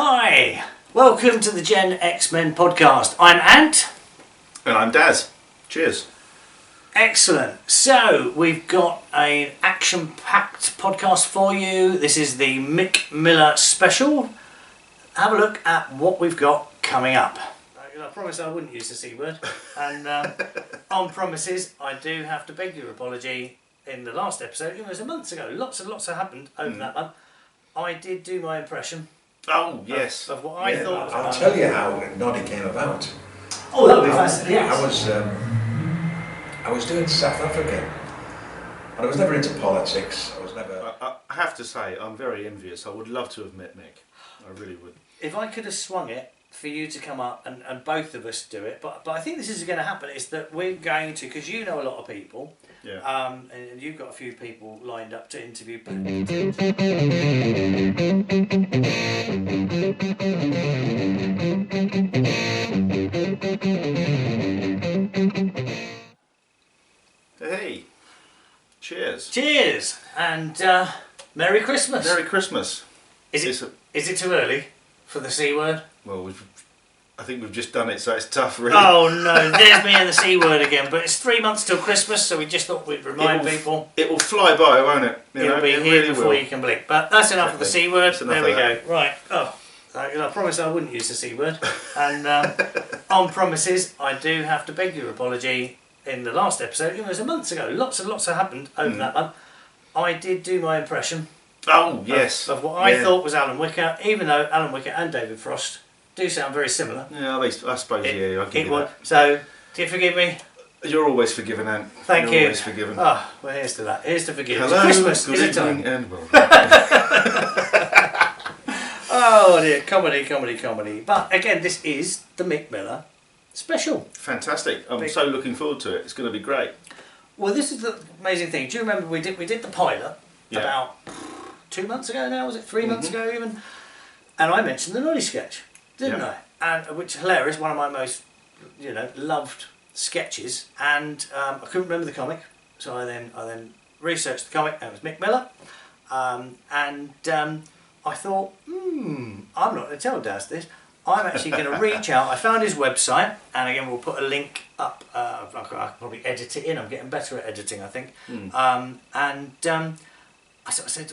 Hi, welcome to the Gen-X-Men podcast. I'm Ant. And I'm Daz. Cheers. Excellent. So, we've got an action-packed podcast for you. This is the Mick Miller special. Have a look at what we've got coming up. I promised I wouldn't use the C word. And on promises, I do have to beg your apology. In the last episode, it was a month ago. Lots and lots have happened over that month. I did do my impression. Oh, yes. Of what I thought. I'll tell you how Noddy came about. Oh, that would be fascinating. Yes. I was doing South Africa, and I was never into politics. I was never. I have to say, I'm very envious. I would love to have met Mick. I really would. If I could have swung it for you to come up and both of us do it, but I think this is going to happen, is that we're going to, because you know a lot of people, and you've got a few people lined up to interview. Hey, cheers. Cheers, and Merry Christmas. Merry Christmas. Is it too early for the C word? Well, I think we've just done it, so it's tough, really. Oh no, there's me and the C word again. But it's 3 months till Christmas, so we just thought we'd remind people. It will fly by, won't it? It'll be here before you can blink. But that's enough of the C word. There we go. Right. Oh, I promised I wouldn't use the C word. And on promises, I do have to beg your apology. In the last episode, it was a month ago. Lots and lots have happened over that month. I did do my impression. Oh, yes. Of what I thought was Alan Wicker, even though Alan Wicker and David Frost do sound very similar. Yeah, I suppose, I'll give you that. So, do you forgive me? You're always forgiven, Ant. Thank you. You're always forgiven. Oh, well, here's to that. Here's to forgiveness. Hello, Christmas, good is it time? and welcome. Oh dear, comedy. But again, this is the Mick Miller special. Fantastic. I'm so looking forward to it. It's going to be great. Well, this is the amazing thing. Do you remember we did the pilot about 2 months ago now? Was it 3 months ago even? And I mentioned the Noddy sketch, didn't I? And which is hilarious. One of my most loved sketches. And I couldn't remember the comic, so I then researched the comic. And it was Mick Miller. I thought, I'm not going to tell Daz this. I'm actually going to reach out. I found his website, and again we'll put a link up. I can probably edit it in. I'm getting better at editing, I think. I said,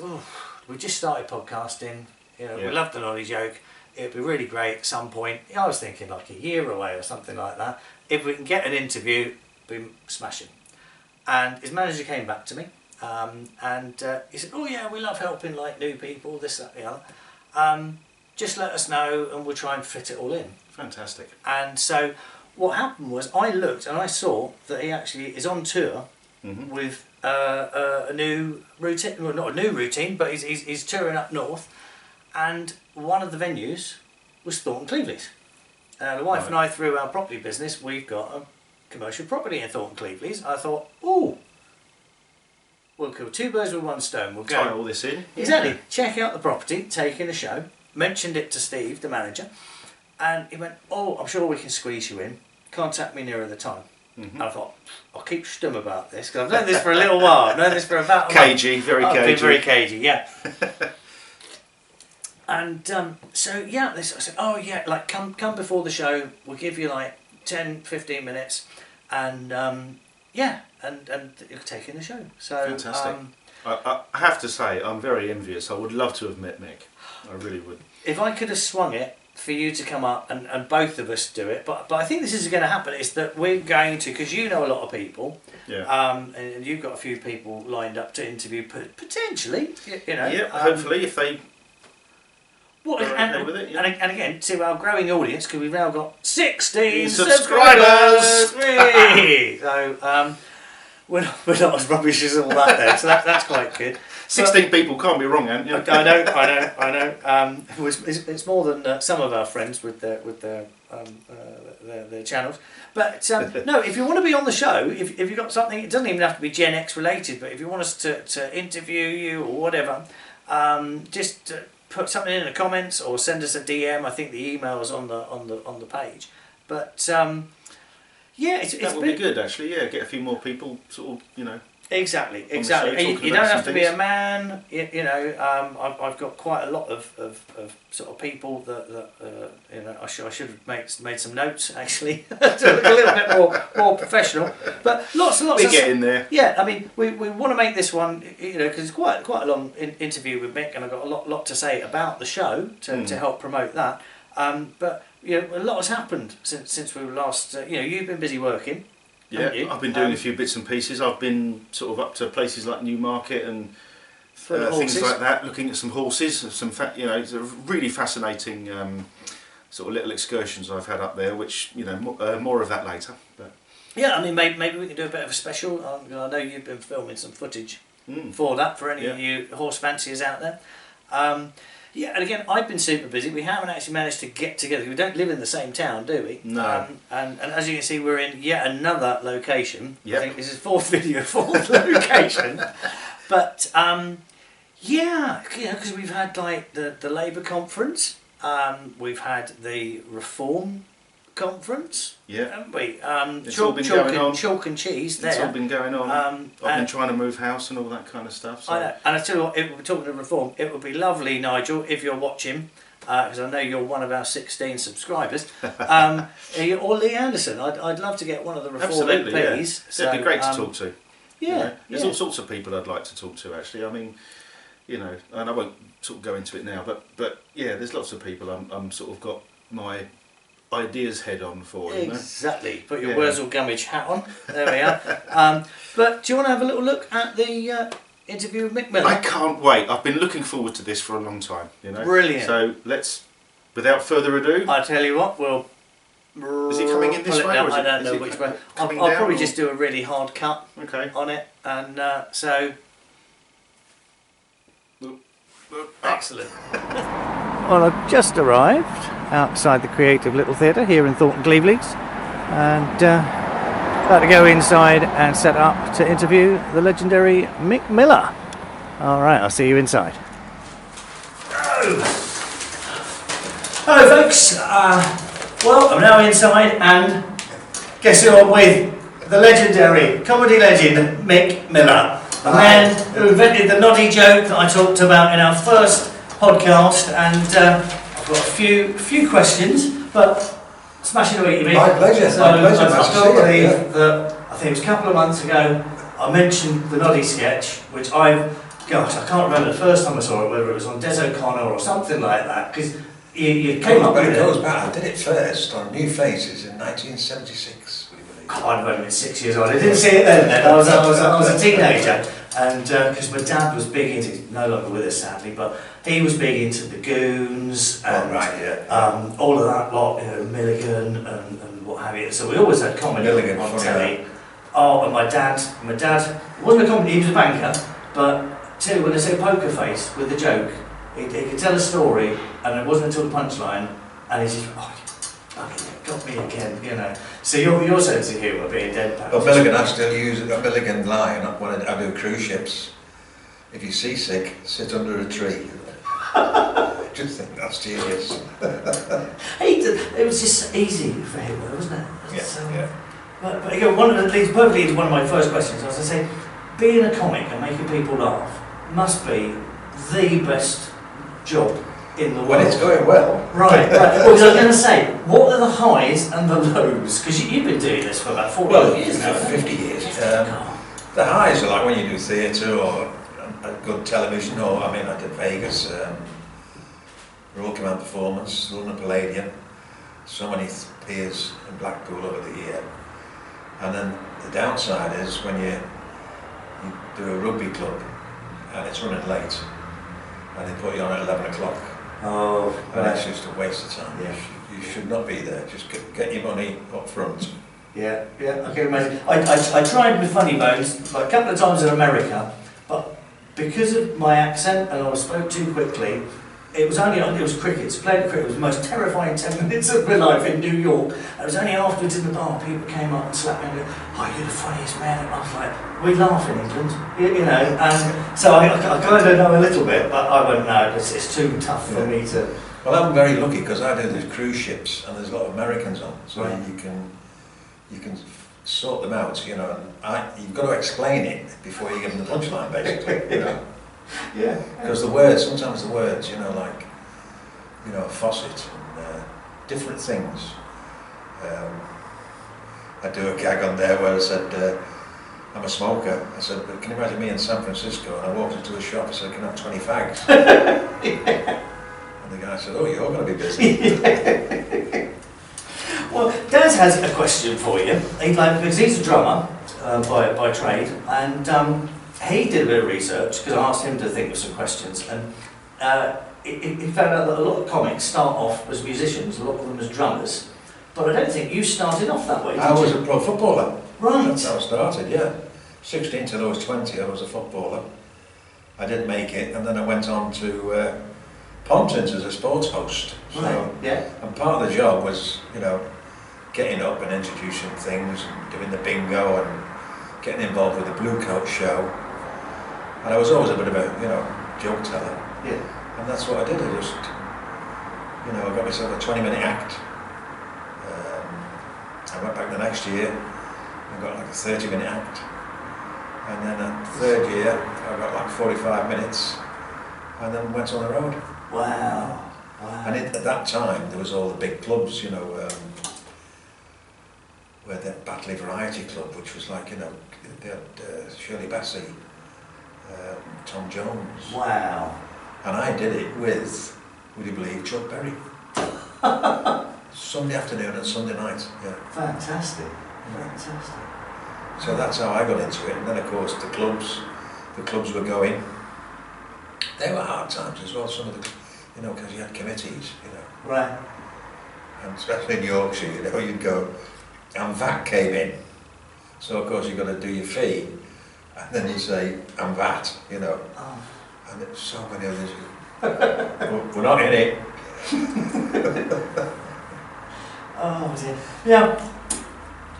we just started podcasting. We love the Noddy joke. It'd be really great at some point. I was thinking like a year away or something like that. If we can get an interview, boom, smashing. And his manager came back to me, and he said, "Oh yeah, we love helping like new people, this, that, the other. Just let us know and we'll try and fit it all in." Fantastic. And so what happened was I looked and I saw that he actually is on tour with a new routine, well not a new routine, but he's touring up north, and one of the venues was Thornton Cleveley's. The wife and I, through our property business, we've got a commercial property in Thornton Cleveley's. I thought, we'll kill two birds with one stone. We'll go tie all this in. Exactly. Check out the property, take in a show. Mentioned it to Steve, the manager, and he went, "Oh, I'm sure we can squeeze you in. Contact me nearer the time." And I thought, I'll keep stum about this because I've known this for a little while. I've known this for about a cagey, month. very I've cagey. been very cagey, yeah. And I said, "Oh yeah, like come before the show. We'll give you like 10, 15 minutes, and you'll take in the show." So fantastic. I have to say, I'm very envious. I would love to have met Mick. I really would. If I could have swung it for you to come up and both of us do it, but I think this is going to happen, is that we're going to, because you know a lot of people, and you've got a few people lined up to interview potentially, hopefully if they are okay with it. And again, to our growing audience, because we've now got 16 subscribers! So we're not as rubbish as all that then, so that's quite good. 16 people can't be wrong, Ant. I know. It's more than some of our friends with their channels. But no, if you want to be on the show, if you've got something, it doesn't even have to be Gen X related. But if you want us to interview you or whatever, just put something in the comments or send us a DM. I think the email is on the page. But that would be good actually. Yeah, get a few more people sort of Exactly. On the show, You don't have to be a man. I've got quite a lot of sort of people that I should have made some notes actually to look a little bit more professional. But lots and lots. We get in there. Yeah, I mean, we want to make this one, because it's quite a long interview with Mick, and I've got a lot to say about the show to help promote that. But a lot has happened since we were last. You've been busy working. Yeah, I've been doing a few bits and pieces. I've been sort of up to places like Newmarket and things like that, looking at some horses, it's a really fascinating sort of little excursions I've had up there. Which more of that later. But yeah, I mean maybe we can do a bit of a special. I know you've been filming some footage for that for any of you horse fanciers out there. Yeah, and again, I've been super busy. We haven't actually managed to get together. We don't live in the same town, do we? No. And as you can see, we're in yet another location. Yep. I think this is fourth location. But because we've had like the Labour conference, we've had the Reform conference. Yeah. Haven't we? It's all been going on. Chalk and cheese there. It's all been going on. I've been trying to move house and all that kind of stuff. So. I know. And I tell you what, if we're talking to Reform, it would be lovely, Nigel, if you're watching, because I know you're one of our 16 subscribers, or Lee Anderson. I'd love to get one of the Reform MPs. Yeah. So, it'd be great to talk to. Yeah. There's all sorts of people I'd like to talk to, actually. I mean, and I won't sort of go into it now, but yeah, there's lots of people I'm sort of got my ideas head on for. Exactly. Put your Wurzel Gummidge hat on. There we are. But do you want to have a little look at the interview with Mick Miller? I can't wait. I've been looking forward to this for a long time. Brilliant. So let's, without further ado. I tell you what, we'll. Is he coming in this way? Or I don't know which way. I'll probably just do a really hard cut on it, and so. Excellent. Well, I've just arrived outside the creative little theatre here in Thornton Cleveland, and about to go inside and set up to interview the legendary Mick Miller. All right, I'll see you inside. Hello folks, well I'm now inside, and guess who I'm with? The legendary comedy legend Mick Miller. The man who invented the noddy joke that I talked about in our first podcast, and I've got a few questions, but smash it away, you mean? My pleasure. So My pleasure. I can't believe that I think it was a couple of months ago I mentioned the noddy sketch, which I can't remember the first time I saw it, whether it was on Des O'Connor or something like that, because you came up with it. It goes back. I did it first on New Faces in 1976. I'd have only been 6 years old. I didn't see it then. I was a teenager, and because my dad was big into, he's no longer with us sadly, but he was big into the Goons and all of that lot, Milligan and what have you. So we always had comedy on telly. Oh, and my dad wasn't a comedy, he was a banker, but tell you, when I say poker face with the joke, he could tell a story, and it wasn't until the punchline, and he's just, got me again, So your sense of humour being deadpan. Well, Milligan, I still use a Milligan line when I do cruise ships. If you're seasick, sit under a tree. Just think that's genius. It was just easy for him, wasn't it? Yeah. But again, it leads perfectly into one of my first questions. I was going to say, being a comic and making people laugh must be the best job in the world. When it's going well. Right. Well, I was going to say, what are the highs and the lows? Because you've been doing this for about 40 years now. 50 years. The highs are like when you do theatre or a good television, or I did Vegas, Royal Command Performance, London Palladium, so many peers in Blackpool over the year. And then the downside is when you do a rugby club and it's running late and they put you on at 11 o'clock. Oh, and it's just a waste of time. Yeah. You should not be there. Just get your money up front. Yeah, I can imagine. I tried with Funny Bones like a couple of times in America, but because of my accent and I spoke too quickly, it was cricket. So playing cricket was the most terrifying 10 minutes of my life in New York. And it was only afterwards in the bar people came up and slapped me and go, "Oh, you're the funniest man." And I was like, "We laugh in England," And so I kind of know a little bit, but I won't know. It's too tough for me to. Well, I'm very lucky because I do these cruise ships and there's a lot of Americans on, so you can sort them out, you know, and you've got to explain it before you give them the punchline, basically, you know. Yeah. Because the words, sometimes the words, you know, like, you know, a faucet and different things. I do a gag on there where I said, I'm a smoker. I said, but can you imagine me in San Francisco? And I walked into a shop, I said, can I have 20 fags? Yeah. And the guy said, oh, you're going to be busy. Well, Daz has a question for you. Because he's a drummer by trade, and he did a bit of research because I asked him to think of some questions, and he found out that a lot of comics start off as musicians, a lot of them as drummers. But I don't think you started off that way, did you? I was a pro footballer. Right. That's how I started, yeah. 16 till I was 20, I was a footballer. I didn't make it, and then I went on to Pontins as a sports host. So, right. Yeah. and part of the job was, you know, getting up and introducing things, and doing the bingo, and getting involved with the Blue Coat show. And I was always a bit of a, you know, joke teller. Yeah. And that's what I did. I just, you know, I got myself a 20-minute act. I went back the next year and got like a 30-minute act. And then the third year, I got like 45 minutes and then went on the road. Wow. Wow. And at that time, there was all the big clubs, you know, where the Batley Variety Club, which was like, you know, they had Shirley Bassey, Tom Jones. Wow. And I did it with, would you believe, Chuck Berry. Sunday afternoon and Sunday night, yeah. Fantastic. Fantastic. So that's how I got into it. And then of course the clubs were going. They were hard times as well, some of the, you know, because you had committees, you know. Right. And especially in Yorkshire, you know, you'd go, and VAT came in. So of course you've got to do your fee. And then you say, and VAT, you know. Oh. And there's so many others. We're not in it. Oh dear. Now,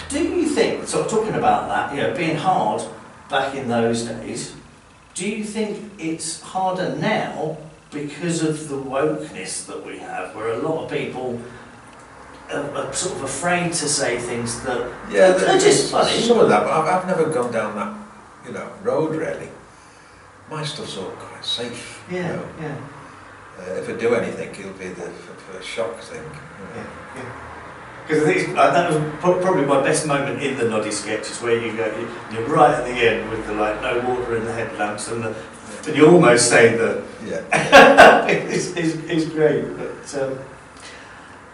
do you think, sort of talking about that, you know, being hard back in those days, do you think it's harder now because of the wokeness that we have, where a lot of people are sort of afraid to say things that are just funny? Some of that, but I've never gone down that, you know, road really. My stuff's all quite safe. Yeah, you know. yeah. If I do anything, it'll be for a shock thing. You know. Yeah, yeah. Because I think that was probably my best moment in the Noddy sketch, is where you're right at the end with the like no water in the headlamps and you almost say that. Yeah. it's great. But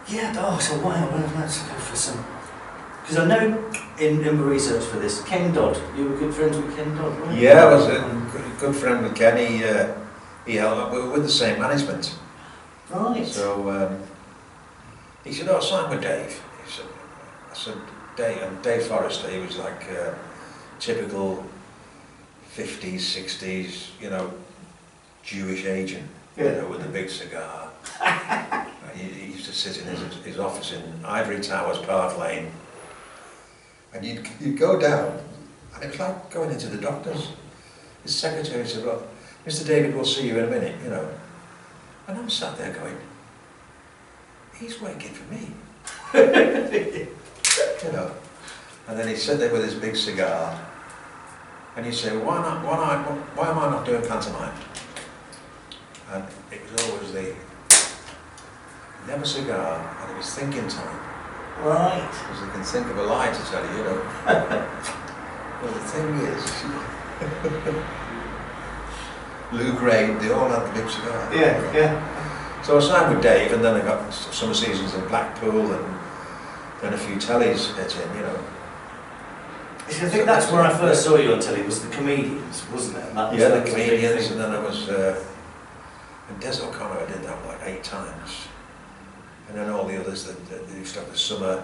yeah. Oh, so let's go for some. Because I know in my research for this, Ken Dodd, you were good friends with Ken Dodd, right? Yeah, I was a good friend with Kenny. He helped. We were with the same management. Right. So he said, "Oh, sign with Dave." I said, "Dave," and Dave Forrester. He was like typical 50s, 60s, you know, Jewish agent, you know, with a big cigar. He used to sit in his office in Ivory Towers, Park Lane, and you'd go down, and it was like going into the doctor's. His secretary said, "Well, Mr. David, we'll see you in a minute," you know. And I'm sat there going, he's waiting for me. You know. And then he sat there with his big cigar, and you say, why am I not doing pantomime? And it was always never cigar, and it was thinking time. Right. Because they can think of a lie to tell you, know. Well, the thing is, Lou Gray, they all had the big cigar. Yeah, yeah. So I signed with Dave, and then I got summer seasons in Blackpool, and then a few tellies hit in, you know. I think that's where I first saw you on telly, was the comedians, wasn't it? That was Yeah, like the comedians, and then I was, and Des O'Connor, I did that like 8 times. And then all the others that they used to have the summer,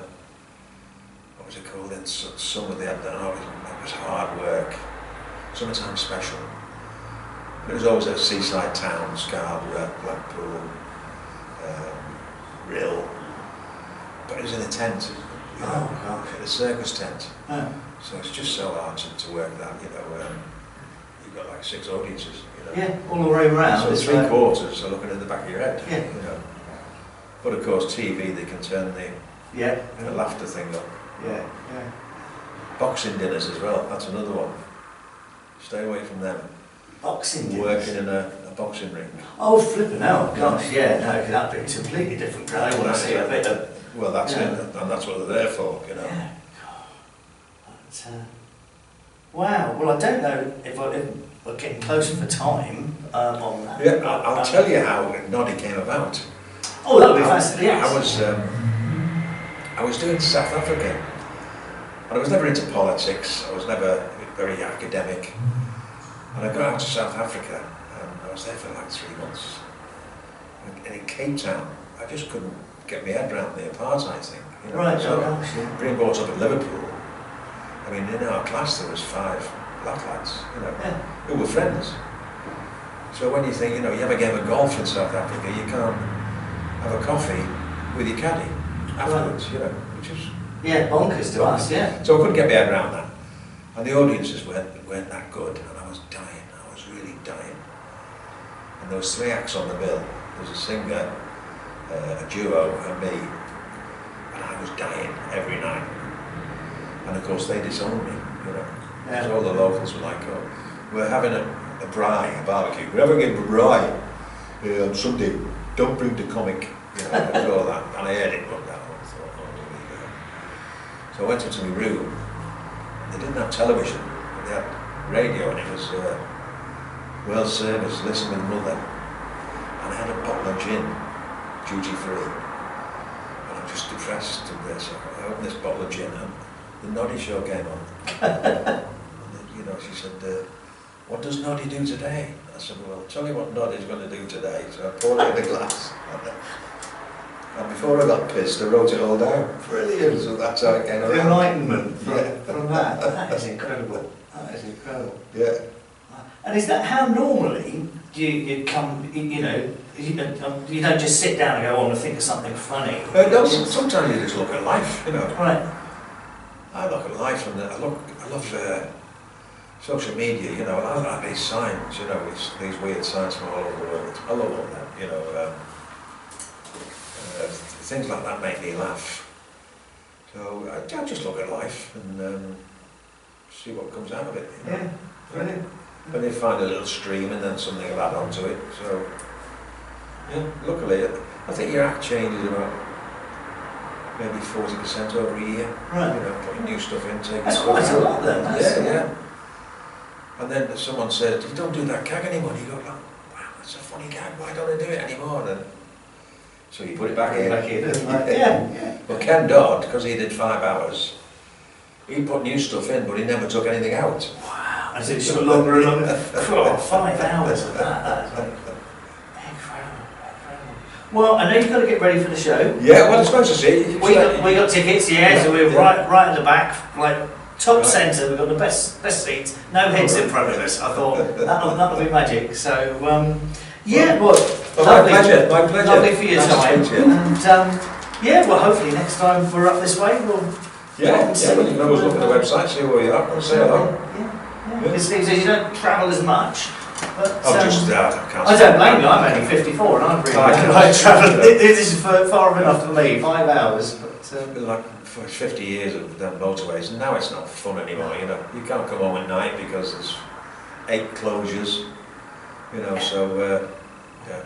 what was it called then? Summer they had that, it was hard work. Summertime special. It was always at seaside towns, Scarborough, Blackpool, Rill. But it was in a tent, you know, in a circus tent. Oh. So it's just so hard to work that, you know. You've got like 6 audiences, you know. Yeah, all the way around. So 3 quarters are looking at the back of your head, yeah. you know. But of course TV, they can turn the laughter thing up. Yeah, yeah. Boxing dinners as well, that's another one. Stay away from them. Boxing dinners? Working in a boxing ring. Oh, flipping out, gosh, yeah, no, that'd be a completely different crowd. I want to see a bit of... Well, that's it, and that's what they're there for, you know. Yeah. But, wow, well, I don't know if we're getting closer for time on that. Yeah, I'll tell you how Noddy came about. Oh, that would be fascinating, yes. I was doing South Africa, and I was never into politics, I was never very academic. And I got out to South Africa, and I was there for like 3 months. And in Cape Town, I just couldn't get my head around the apartheid thing. You know? Right, so being brought up in Liverpool, I mean, in our class there was 5 black lads, you know, who were friends. So when you think, you know, you have a game of golf in South Africa, you can't have a coffee with your caddy afterwards, you know, which is... Yeah, bonkers to us, yeah. So I couldn't get my head around that. And the audiences weren't that good, and I was dying, I was really dying. And there was 3 acts on the bill. There was a singer, a duo, and me, and I was dying every night. And of course they disowned me, you know. Because all the locals were like, oh, we're having a braai, a barbecue, we're having a braai on Sunday, don't bring the comic, you know, and all that. And I heard it run down, and I thought, oh, there we go. So I went into my room. They didn't have television, they had radio, and it was World Service, Listen with Mother. And I had a bottle of gin, duty free. And I'm just depressed to this. So I opened this bottle of gin, and the Noddy show came on. And then, you know, she said, what does Noddy do today? I said, well, tell me what Noddy's going to do today. So I poured it in a glass. And before I got pissed, I wrote it all down. Brilliant. So that's how it came around. Enlightenment from that. That is incredible. That is incredible. Yeah. And is that how normally you come, you know, you don't just sit down and go, I want to think of something funny? No, sometimes you just look at life, you know. Right. I look at life, and I love social media, you know, and I like these signs, you know, these weird signs from all over the world. I love all that, you know. Things like that make me laugh. So I just look at life and see what comes out of it. You know? Yeah, brilliant. When they find a little stream and then something will add on to it. So, yeah, luckily, I think your act changes about maybe 40% over a year. Right. You know, putting new stuff in, taking That's stuff quite out. a lot then. Yeah. And then someone said, you don't do that gag anymore. You go, wow, that's a funny gag, why don't I do it anymore? And so you put it back in. Yeah. But Ken Dodd, because he did 5 hours, he put new stuff in, but he never took anything out. Wow, and it's got longer and longer. 5 hours of that. That's like incredible. Well, I know you've got to get ready for the show. Yeah, well, it's nice to see. We got tickets, yeah, so we're right at the back, like top centre. We've got the best seats. No heads in front of us. I thought that'll be magic. So yeah, well, lovely, my pleasure. Lovely for your time. And yeah, well, hopefully next time we're up this way, we'll. Well, you can always look at the website, see where you are, and say hello. Yeah. It seems that you don't travel as much. But, I don't blame you, I'm only 54 and I'm really like travelling. This is far enough for me, 5 hours. But, it's been like for 50 years of done motorways, and now it's not fun anymore, you know. You can't come home at night because there's 8 closures, you know, so yeah.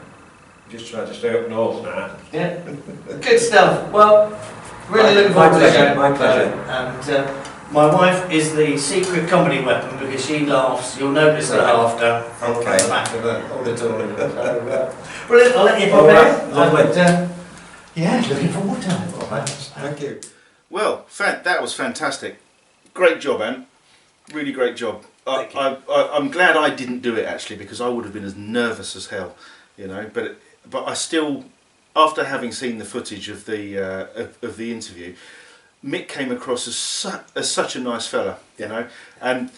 Just try to stay up north now. Yeah, good stuff. Well, really looking forward to the show. My pleasure. And my wife is the secret comedy weapon because she laughs. You'll notice the laughter from the back of the auditorium. Brilliant. I'll let you pop in. Lovely. Yeah, looking forward to it. Thank you. Well, that was fantastic. Great job, Ant. Really great job. I'm glad I didn't do it actually, because I would have been as nervous as hell, you know. But I still, after having seen the footage of the interview, Mick came across as such a nice fella, you know. And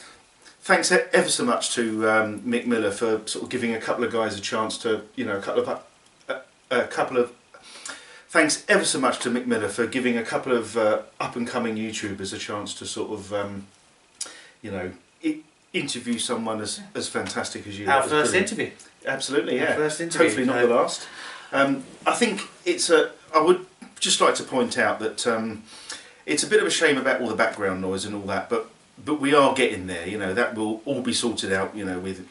thanks ever so much to Mick Miller for sort of giving a couple of guys a chance to, you know, Thanks ever so much to Mick Miller for giving a couple of up-and-coming YouTubers a chance to sort of, you know, interview someone as fantastic as you. Our first interview. Absolutely, yeah. Our first interview. Hopefully not the last. I think I would just like to point out that it's a bit of a shame about all the background noise and all that, but but we are getting there. You know, that will all be sorted out. You know, with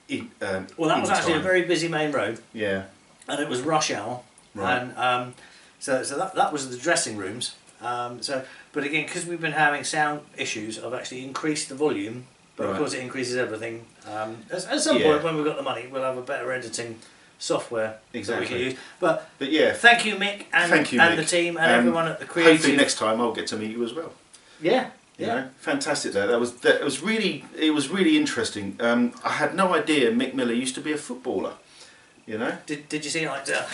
well, that was actually time. a very busy main road. Yeah. And it was rush hour. Right. And so that was the dressing rooms. But again, because we've been having sound issues, I've actually increased the volume. But of course, it increases everything. At some point, when we've got the money, we'll have a better editing software that we can use. But yeah, thank you, Mick, and Mick. the team and everyone at the creative. Hopefully, next time I'll get to meet you as well. Yeah. You know, fantastic day. It was really interesting. I had no idea Mick Miller used to be a footballer. You know. Did you see like a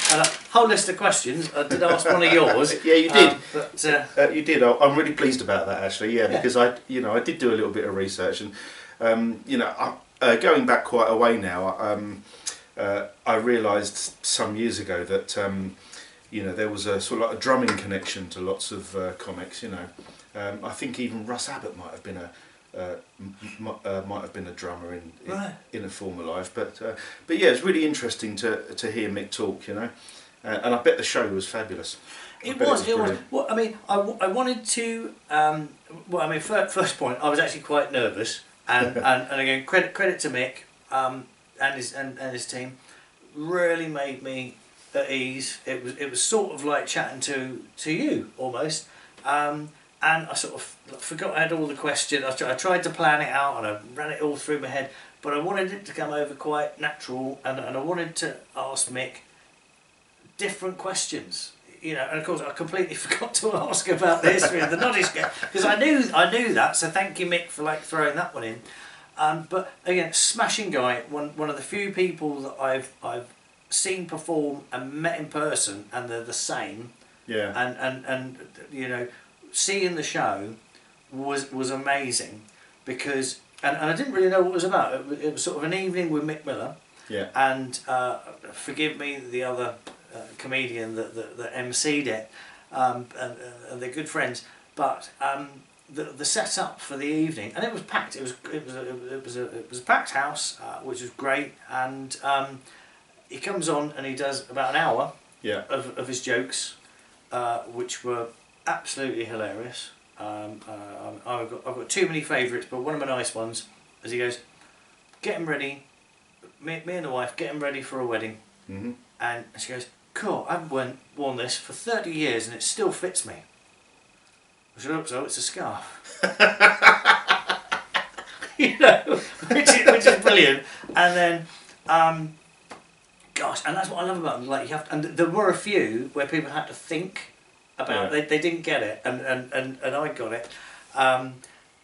whole list of questions? I did ask one of yours. Yeah, you did. You did. I'm really pleased about that actually. Yeah, because I did do a little bit of research and going back quite a way now. I realised some years ago that there was a sort of like a drumming connection to lots of comics. You know, I think even Russ Abbott might have been a drummer in a former life, but yeah, it's really interesting to hear Mick talk. You know, and I bet the show was fabulous. It was. Well, I mean, I wanted to. First point, I was actually quite nervous, and again, credit to Mick. And his team really made me at ease. It was sort of like chatting to you almost, and I sort of forgot I had all the questions. I tried to plan it out and I ran it all through my head, but I wanted it to come over quite natural, and I wanted to ask Mick different questions. You know, and of course I completely forgot to ask about the history of the Noddies game because I knew that. So thank you, Mick, for throwing that one in. But again, smashing guy, one of the few people that I've seen perform and met in person, and they're the same. Yeah. And you know, seeing the show was amazing because and I didn't really know what it was about. It was sort of an evening with Mick Miller. Yeah. And forgive me, the other comedian that emceed it, and they're good friends, but. The setup for the evening, and it was packed. It was a packed house, which was great. And he comes on and he does about an hour of his jokes, which were absolutely hilarious. I've got too many favourites, but one of my nice ones is he goes, "Getting ready, me and the wife getting ready for a wedding," and she goes, "Cool, I've worn this for 30 years and it still fits me." I should hope so. It's a scarf, you know, which is brilliant. And then, gosh, and that's what I love about them. Like you have, and there were a few where people had to think about. They didn't get it, and I got it.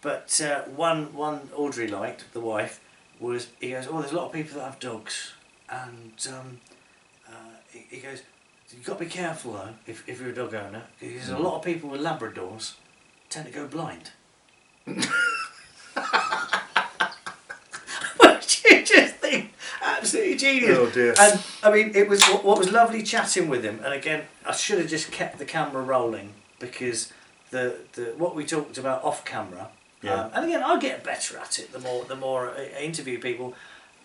But one Audrey liked, the wife, was he goes, "Oh, there's a lot of people that have dogs," and he goes, "You've got to be careful though if you're a dog owner, because a lot of people with Labradors tend to go blind." Which you just think absolutely genius. Oh dear. And I mean, it was what was lovely chatting with him. And again, I should have just kept the camera rolling because the what we talked about off camera. Yeah. And again, I'll get better at it the more I interview people.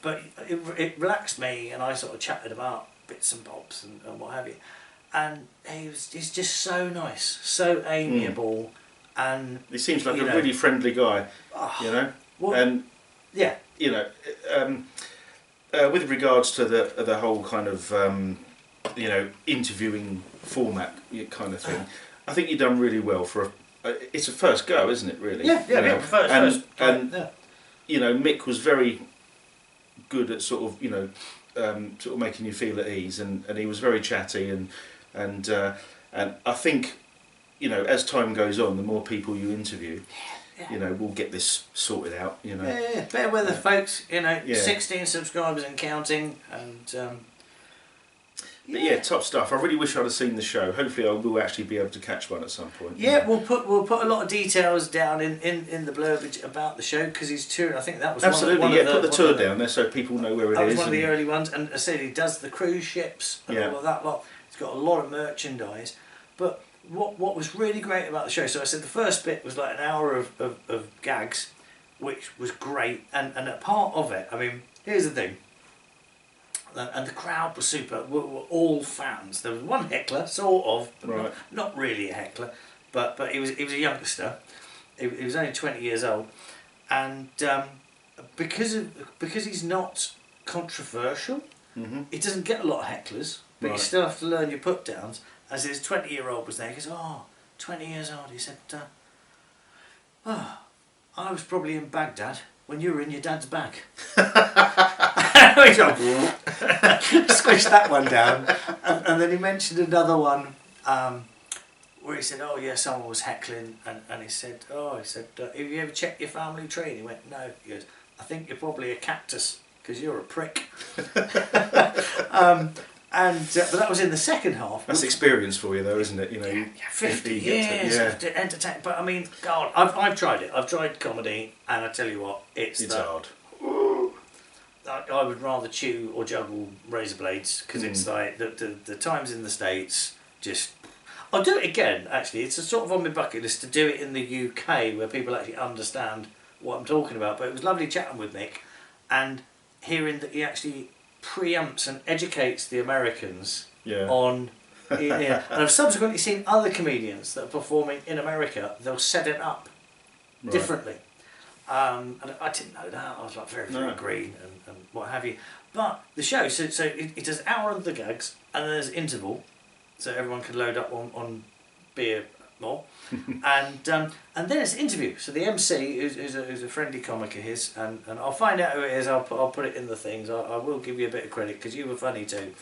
But it relaxed me, and I sort of chatted about bits and bobs and what have you. And he's just so nice, so amiable, and he seems like a really friendly guy, you know. Well, and yeah, you know, with regards to the whole kind of interviewing format kind of thing, I think you've done really well for it's a first go, isn't it? Really. Yeah. First. You know, Mick was very good at sort of making you feel at ease, and he was very chatty, and I think, you know, as time goes on, the more people you interview, you know, we'll get this sorted out, you know. Yeah. Bear with us, folks. You know, 16 subscribers and counting, and. But yeah, top stuff. I really wish I'd have seen the show. Hopefully, I will actually be able to catch one at some point. Yeah, we'll put a lot of details down in the blurb about the show because he's touring. I think that was absolutely one of the, put the tour down there so people know where it is. That was one of the early ones, and I said he does the cruise ships and all of that lot. He's got a lot of merchandise. But what was really great about the show? So I said the first bit was like an hour of gags, which was great, and a part of it. I mean, here's the thing. And the crowd was super. Were all fans. There was one heckler, sort of, but not really a heckler. But he was a youngster. he was only 20 years old, and because he's not controversial, he doesn't get a lot of hecklers, but you still have to learn your put downs. As his 20-year-old was there, he goes, 20 years old. He said, I was probably in Baghdad when you were in your dad's bag. Squished that one down, and then he mentioned another one where he said, someone was heckling, and he said, have you ever checked your family tree? And he went, no. He goes, I think you're probably a cactus because you're a prick. But that was in the second half. That's experience for you, though, isn't it? 50 years of entertainment. But I mean, God, I've tried it. I've tried comedy, and I tell you what, it's hard. I would rather chew or juggle razor blades because it's like the times in the States just. I'll do it again. Actually, it's a sort of on my bucket list to do it in the UK where people actually understand what I'm talking about. But it was lovely chatting with Mick and hearing that he actually preempts and educates the Americans on. And I've subsequently seen other comedians that are performing in America. They'll set it up differently. And I didn't know that. I was like very green and what have you. But the show, so it does an hour of the gags and then there's an interval, so everyone can load up on beer more, and then it's an interview. So the MC, who's a friendly comic of his, and I'll find out who it is. I'll put it in the things. I will give you a bit of credit because you were funny too,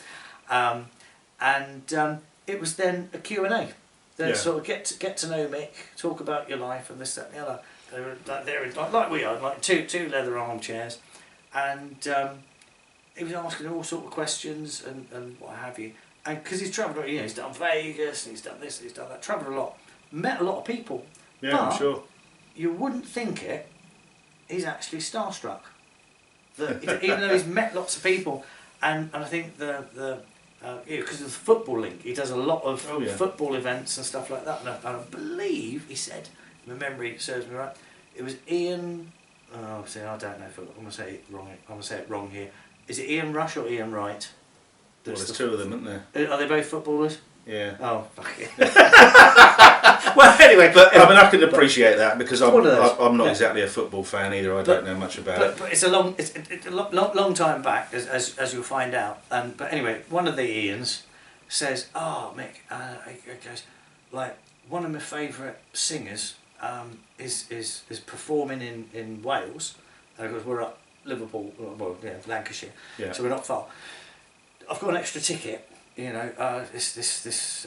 it was then a Q&A. Then sort of get to know Mick, talk about your life and this, that, and the other. They're like we are, like two leather armchairs, and he was asking all sort of questions and what have you. And because he's travelled, he's done Vegas and he's done this and he's done that, travelled a lot, met a lot of people. Yeah, I'm sure. You wouldn't think it. He's actually starstruck. Even though he's met lots of people, and I think because of the football link, he does a lot of football events and stuff like that. And I believe he said, if my memory serves me right, it was Ian. I don't know if I'm going to say it wrong. I'm going to say it wrong here. Is it Ian Rush or Ian Wright? Well, there's two of them, aren't there? Are they both footballers? Yeah. Oh, fuck it. Well, anyway, but I can appreciate that because I'm not exactly a football fan either. I don't know much about it. But it's a long time back, as you'll find out. But anyway, one of the Ians says, Mick, he goes, like, one of my favourite singers is performing in Wales. And of course, we're up Liverpool, Lancashire, so we're not far. I've got an extra ticket, this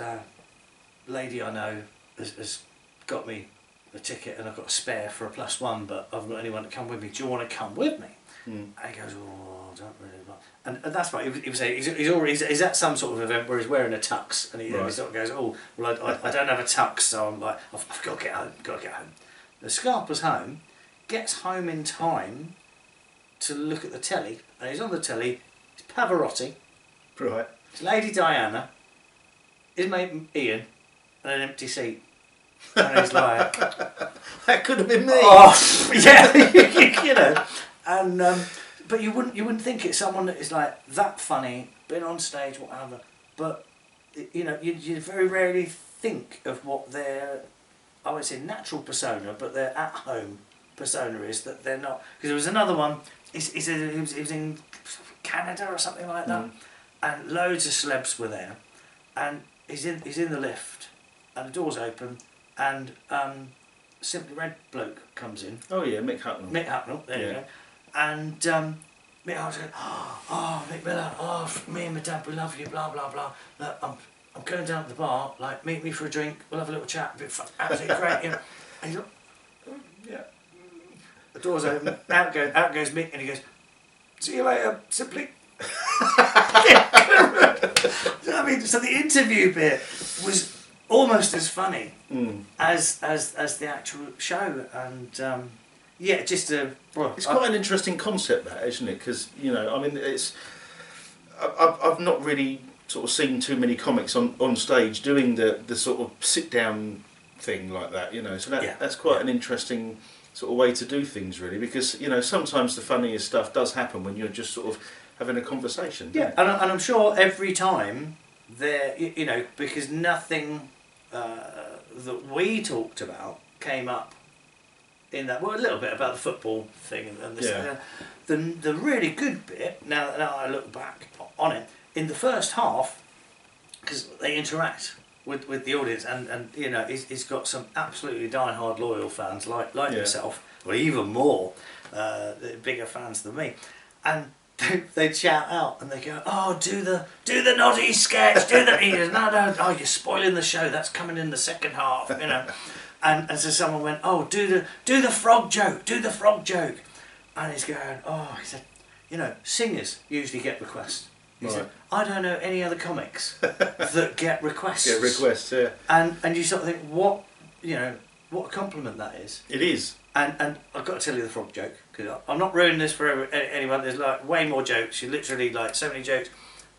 lady I know has got me a ticket and I've got a spare for a +1, but I've not anyone to come with me. Do you want to come with me? And he goes, I don't really like. And that's right, he was saying, he's at some sort of event where he's wearing a tux, and he sort of goes, I don't have a tux, so I'm like, I've got to get home. The Scarpa's home, gets home in time to look at the telly, and he's on the telly, it's Pavarotti. Right. It's Lady Diana, his mate Ian, and an empty seat. And he's like, that could have been me. Oh, yeah, And but you wouldn't think it's someone that is like that funny, been on stage, whatever. But you very rarely think of what their, I won't say natural persona, but their at-home persona is, that they're not. Because there was another one. He said he was in Canada or something like that. And loads of celebs were there, and he's in the lift, and the door's open, and Simply Red bloke comes in. Oh yeah, Mick Hucknall. There you go. And Mick, I was going, Mick Miller, me and my dad, we love you, blah blah blah. I'm going down to the bar, like meet me for a drink, we'll have a little chat, absolutely great, And he's like, the door's open, out goes Mick, and he goes, see you later, Simply. I mean, so the interview bit was almost as funny as the actual show, and it's quite an interesting concept, that, isn't it? Because I've not really sort of seen too many comics on stage doing the sort of sit down thing like that, So that's quite an interesting sort of way to do things, really, because sometimes the funniest stuff does happen when you're just sort of having a conversation. Yeah, and I'm sure every time there, because nothing that we talked about came up in that. Well, a little bit about the football thing and this. Yeah. The really good bit, now I look back on it, in the first half, because they interact with the audience, and you know, he's got some absolutely die-hard loyal fans like yourself, or even more, bigger fans than me, and they'd shout out and they go, "Oh, do the Noddy sketch, do the." He goes, "No, oh, you're spoiling the show. That's coming in the second half, you know." And so someone went, "Oh, do the frog joke, do the frog joke," and he's going, "Oh," he said, "You know, singers usually get requests." He said, "I don't know any other comics that get requests." Get requests, yeah. And you sort of think, what a compliment that is. It is. And I've got to tell you the frog joke, because I'm not ruining this for anyone. There's like way more jokes. You literally like so many jokes,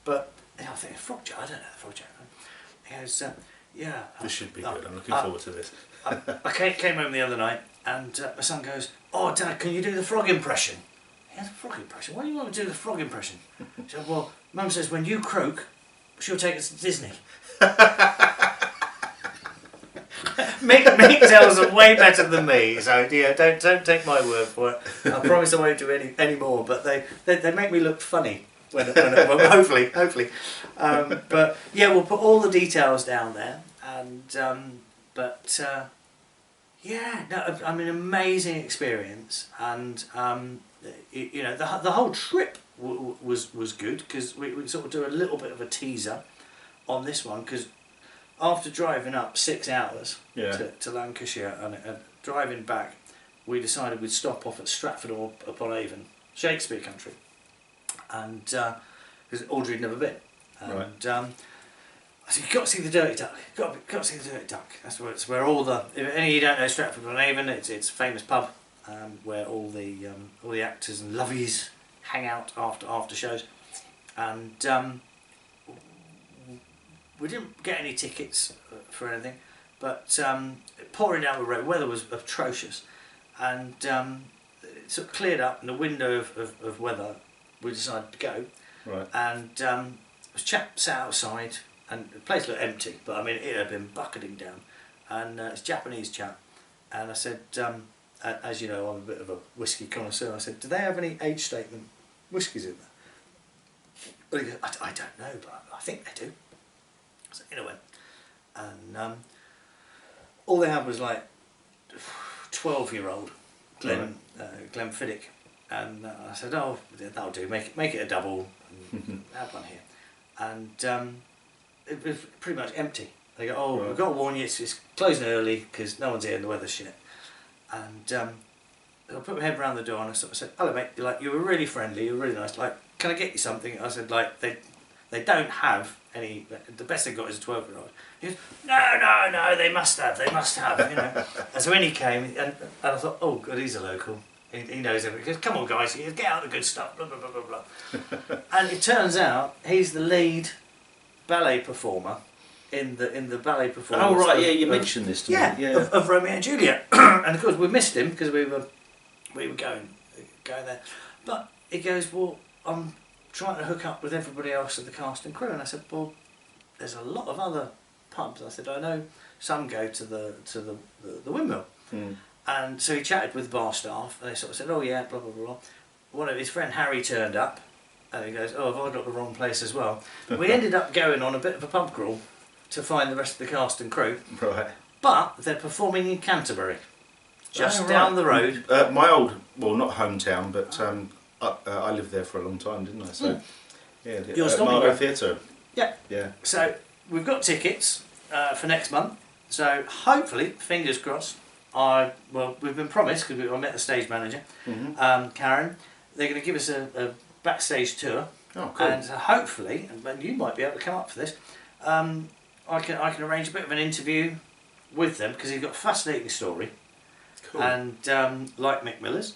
but I think frog joke. I don't know the frog joke. He goes, "Yeah." This should be good. I'm looking forward to this. I came home the other night, and my son goes, "Oh, Dad, can you do the frog impression?" He has a frog impression. Why do you want to do the frog impression? He said, "Well, Mum says when you croak, she'll take us to Disney." Mick tells them way better than me, so yeah, don't take my word for it. I promise I won't do any more. But they make me look funny when hopefully. But yeah, we'll put all the details down there, and yeah, no, I mean, amazing experience, and you know, the whole trip was good, because we sort of do a little bit of a teaser on this one, because after driving up 6 hours to Lancashire and driving back, we decided we'd stop off at Stratford-upon-Avon, Shakespeare country, and because Audrey had never been, and I said, "You've got to see the Dirty Duck. Got to see the Dirty Duck." That's where all the, if any of you don't know Stratford-upon-Avon, it's a famous pub where all the actors and lovies hang out after shows, and we didn't get any tickets for anything, but pouring down the road, weather was atrocious, and it sort of cleared up in the window of weather. We decided to go, and there was a chap sat outside, and the place looked empty, but I mean it had been bucketing down, and it's a Japanese chap, and I said, as you know, I'm a bit of a whiskey connoisseur, I said, "Do they have any age statement whiskies in there?" Well, he goes, I don't know, but I think they do. So in I went, and all they had was like 12-year-old Glenfiddich, and I said, "Oh, that'll do. Make it a double, and have one here." And it was pretty much empty. They go, "Oh, we've got to warn you, it's closing early because no one's here and the weather's shit." And I put my head around the door and I sort of said, "Hello, mate. You were really friendly. You were really nice. Like, can I get you something?" I said, "Like, they don't have any. The best they've got is a 12-year-old." He goes, "No, they must have, you know." And so when he came, and I thought, "Oh, good, he's a local. He knows everything." He goes, "Come on, guys, he goes, get out the good stuff." Blah blah blah blah blah. And it turns out he's the lead ballet performer in the ballet performance. Oh right, you mentioned this to me. Yeah, of Romeo and Juliet, and of course we missed him because we were going there. But he goes, "Well, I'm trying to hook up with everybody else of the cast and crew," and I said, "Well, there's a lot of other pubs." I said, "I know some go to the Windmill," and so he chatted with the bar staff, and they sort of said, "Oh yeah, blah blah blah." One of his friend Harry turned up, and he goes, "Oh, have I got the wrong place as well?" We ended up going on a bit of a pub crawl to find the rest of the cast and crew. Right. But they're performing in Canterbury, just down the road. My old, well, not hometown, but I lived there for a long time, didn't I? So, yeah, Marlow Theatre. Yeah. So we've got tickets for next month. So hopefully, fingers crossed. We've been promised, because I met the stage manager, Karen. They're going to give us a backstage tour. Oh, cool. And hopefully, and you might be able to come up for this. I can arrange a bit of an interview with them, because he's got a fascinating story. Cool. And like Mick Miller's.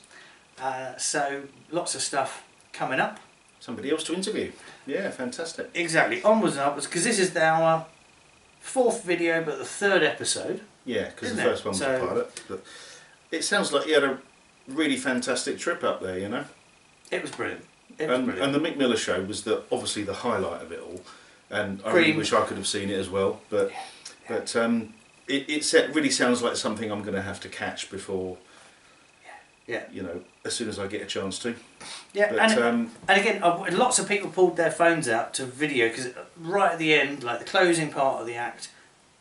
So lots of stuff coming up. Somebody else to interview. Yeah, fantastic. Exactly, onwards and upwards, because this is our 4th video, but the 3rd episode. Yeah, because the first one was a pilot. But it sounds like you had a really fantastic trip up there, you know? It was brilliant. And the Mick Miller show was obviously the highlight of it all. And I really wish I could have seen it as well. But it really sounds like something I'm going to have to catch before Yeah. You know, as soon as I get a chance to. Yeah, but, and again, lots of people pulled their phones out to video because right at the end, like the closing part of the act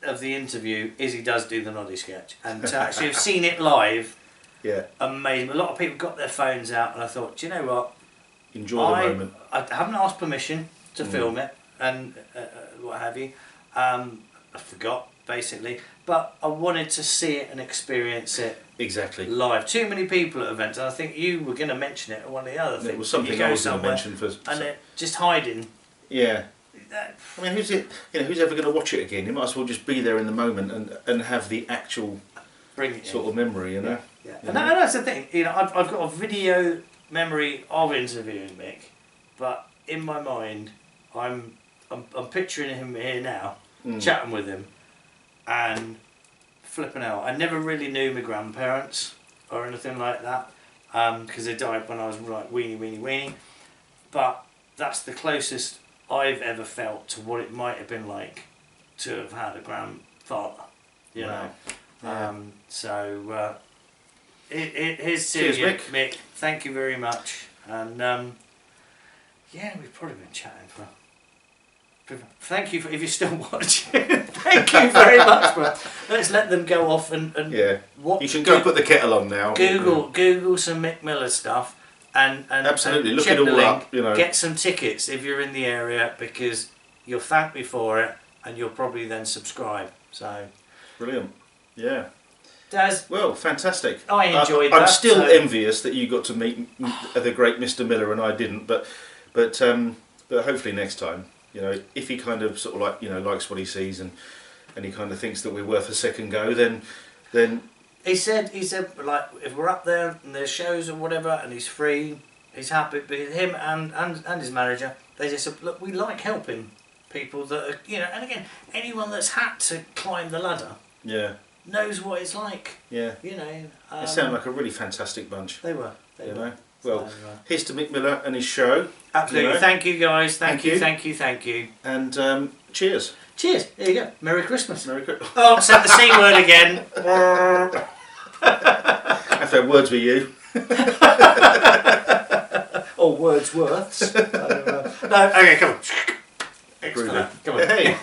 of the interview, Izzy does do the Noddy sketch, and to actually have seen it live, yeah, amazing. A lot of people got their phones out, and I thought, do you know what? Enjoy the moment. I haven't asked permission to film it and what have you. I forgot basically, but I wanted to see it and experience it. Exactly. Live. Too many people at events, and I think you were going to mention it or one of the other things. It was something I was going to mention for. And it just hiding. Yeah. I mean, who's ever going to watch it again? You might as well just be there in the moment and have the actual sort of memory, you know. Yeah. And that's the thing. You know, I've got a video memory of interviewing Mick, but in my mind, I'm picturing him here now, chatting with him, and flipping out. I never really knew my grandparents or anything like that, because they died when I was like weenie. But that's the closest I've ever felt to what it might have been like to have had a grandfather. You know. Yeah. So here's to you, Mick. Thank you very much. And yeah, we've probably been chatting for. Thank you if you're still watching. Thank you very much, bro. Let's let them go off and yeah. You can go put the kettle on now. Google some Mick Miller stuff and absolutely and look it all link, up. You know, get some tickets if you're in the area because you'll thank me for it and you'll probably then subscribe. So brilliant. Yeah. Daz, well, fantastic. I enjoyed that. I'm still envious that you got to meet the great Mr. Miller and I didn't, but hopefully next time. You know, if he kind of sort of like, you know, likes what he sees and he kind of thinks that we're worth a second go, then he said like if we're up there and there's shows or whatever and he's free, he's happy. But him and his manager, they just said, look, we like helping people that are, you know, and again, anyone that's had to climb the ladder, yeah, knows what it's like. Yeah, you know, they sound like a really fantastic bunch. They were. They were. Well, here's to Mick Miller and his show. Absolutely. You know? Thank you, guys. Thank you. And cheers. Cheers. There you go. Merry Christmas. Merry Christmas. Oh, said the C word again. I have to have words with you. Or Wordsworths. No, okay, come on. Come on. Hey.